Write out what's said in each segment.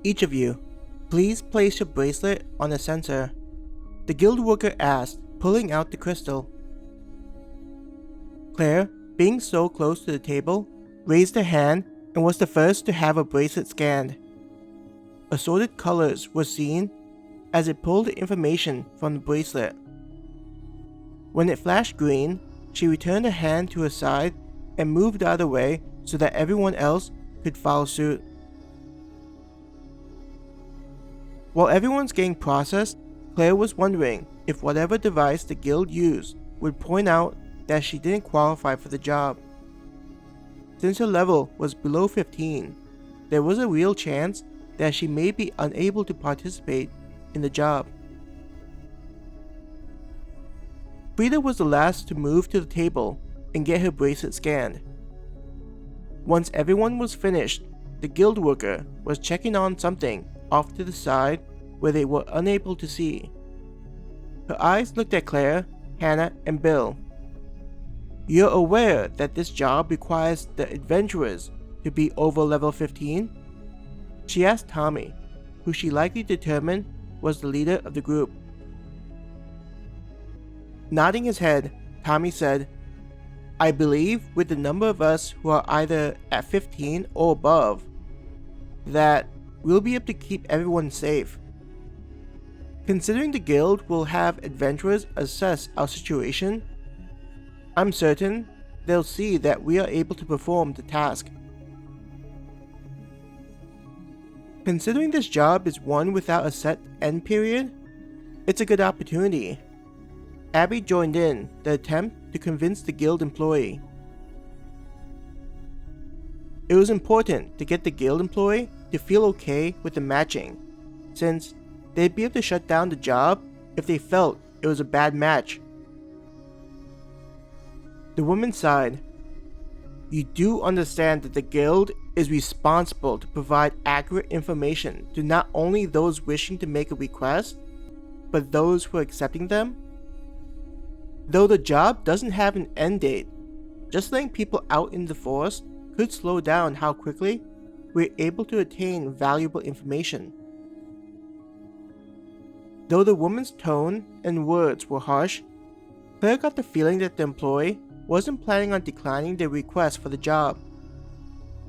Each of you, please place your bracelet on the sensor, the guild worker asked, pulling out the crystal. Claire, being so close to the table, raised her hand and was the first to have her bracelet scanned. Assorted colors were seen as it pulled the information from the bracelet. When it flashed green, she returned her hand to her side and moved out of the way so that everyone else could follow suit. While everyone's getting processed, Claire was wondering if whatever device the guild used would point out that she didn't qualify for the job. Since her level was below 15, there was a real chance that she may be unable to participate in the job. Frida was the last to move to the table and get her bracelet scanned. Once everyone was finished, the guild worker was checking on something off to the side where they were unable to see. Her eyes looked at Claire, Hannah, and Bill. "You're aware that this job requires the adventurers to be over level 15? She asked Tommy, who she likely determined was the leader of the group. Nodding his head, Tommy said, "I believe with the number of us who are either at 15 or above, that we'll be able to keep everyone safe. Considering the guild will have adventurers assess our situation, I'm certain they'll see that we are able to perform the task." Considering this job is one without a set end period, it's a good opportunity. Abby joined in the attempt to convince the guild employee. It was important to get the guild employee to feel okay with the matching, since they'd be able to shut down the job if they felt it was a bad match. The woman sighed. "You do understand that the guild is responsible to provide accurate information to not only those wishing to make a request, but those who are accepting them? Though the job doesn't have an end date, just letting people out in the forest could slow down how quickly we're able to attain valuable information." Though the woman's tone and words were harsh, Claire got the feeling that the employee wasn't planning on declining their request for the job.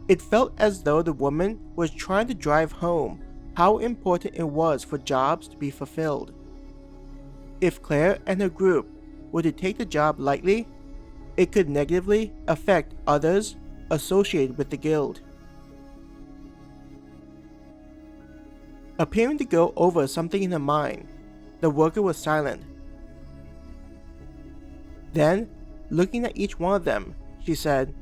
It felt as though the woman was trying to drive home how important it was for jobs to be fulfilled. If Claire and her group were to take the job lightly, it could negatively affect others associated with the guild. Appearing to go over something in her mind, the worker was silent. Then, looking at each one of them, she said,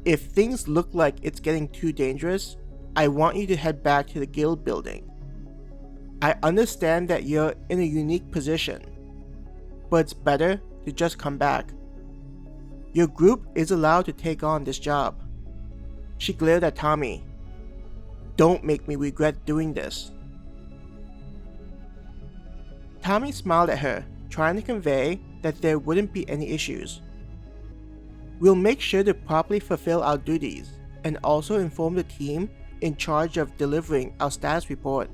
"If things look like it's getting too dangerous, I want you to head back to the guild building. I understand that you're in a unique position, but it's better to just come back. Your group is allowed to take on this job." She glared at Tommy. "Don't make me regret doing this." Tommy smiled at her, trying to convey that there wouldn't be any issues. "We'll make sure to properly fulfill our duties and also inform the team in charge of delivering our status report."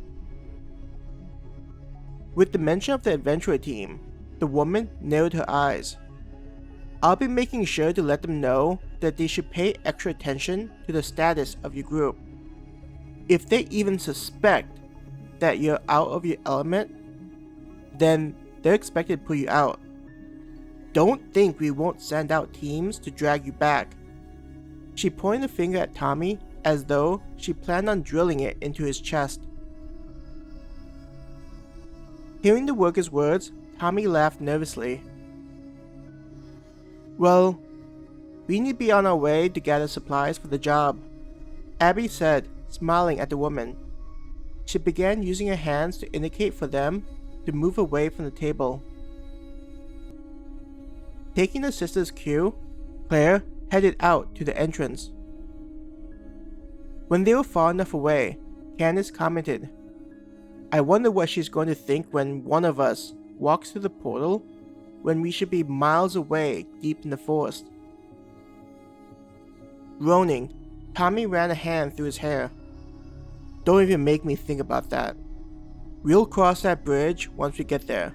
With the mention of the adventurer team, the woman narrowed her eyes. "I'll be making sure to let them know that they should pay extra attention to the status of your group. If they even suspect that you're out of your element, then they're expected to pull you out. Don't think we won't send out teams to drag you back." She pointed a finger at Tommy as though she planned on drilling it into his chest. Hearing the worker's words, Tommy laughed nervously. "Well, we need to be on our way to gather supplies for the job," Abby said, smiling at the woman. She began using her hands to indicate for them to move away from the table. Taking her sister's cue, Claire headed out to the entrance. When they were far enough away, Candace commented, "I wonder what she's going to think when one of us walks through the portal when we should be miles away deep in the forest." Groaning, Tommy ran a hand through his hair. Don't even make me think about that. We'll cross that bridge once we get there.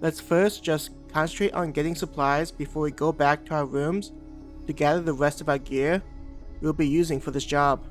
Let's first just concentrate on getting supplies before we go back to our rooms to gather the rest of our gear we'll be using for this job.